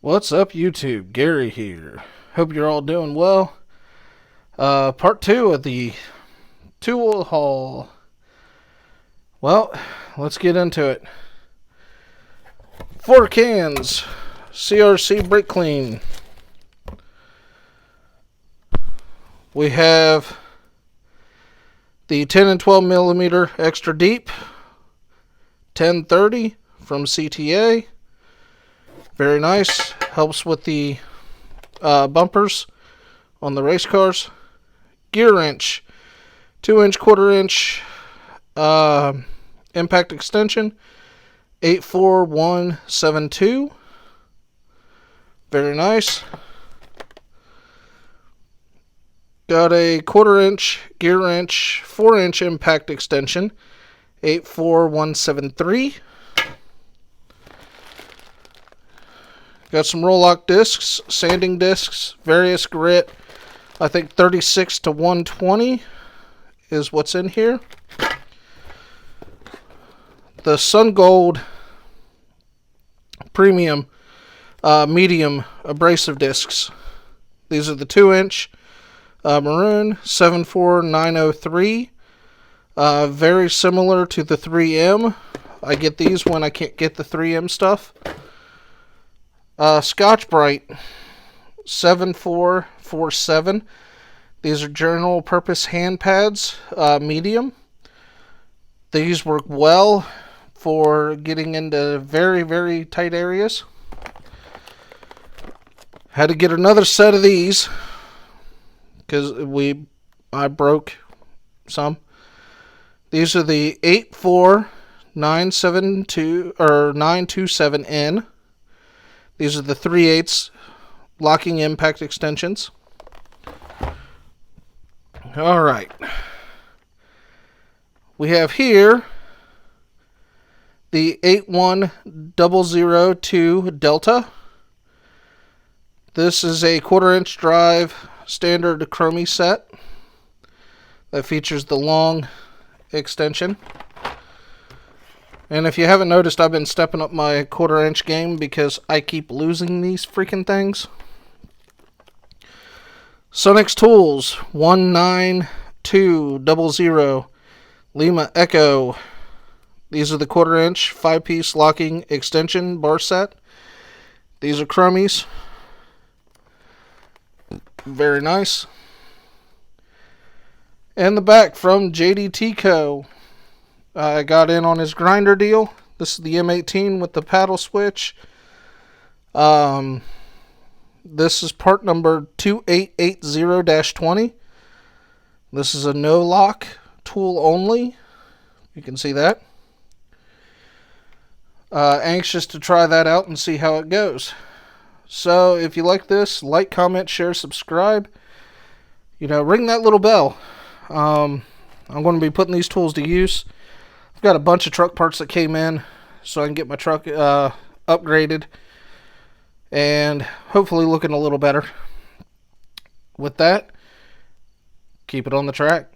What's up, YouTube? Gary here. Hope you're all doing well. Part 2 of the tool haul. Well, let's get into it. 4 cans, Crc Brick Clean. We have the 10 and 12 millimeter extra deep 1030 from CTA. Very nice. Helps with the bumpers on the race cars. GearWrench 2-inch, 1/4-inch impact extension 84172. Very nice. Got a 1/4-inch GearWrench 4-inch impact extension 84173. Got some roloc discs, sanding discs, various grit. I think 36 to 120 is what's in here. The Sungold premium medium abrasive discs. These are the 2-inch Maroon 74903. Very similar to the 3M. I get these when I can't get the 3M stuff. Scotch-Brite 7447. These are general purpose hand pads, medium. These work well for getting into very, very tight areas. Had to get another set of these because I broke some. These are the 84972 or 927N. These are the 3/8 locking impact extensions. All right. We have here the 81002 Delta. This is a 1/4-inch drive standard chromie set that features the long extension. And if you haven't noticed, I've been stepping up my 1/4-inch game because I keep losing these freaking things. Sunex tools 19200 Lima Echo. These are the 1/4-inch 5-piece locking extension bar set. These are chromies. Very nice. And the back from JDT Co. I got in on his grinder deal. This is the M18 with the paddle switch. This is part number 2880-20. This is a no lock tool only. You can see that. Anxious to try that out and see how it goes. So if you like this, like, comment, share, subscribe. Ring that little bell. I'm going to be putting these tools to use. I've got a bunch of truck parts that came in so I can get my truck upgraded and hopefully looking a little better. With that, keep it on the track.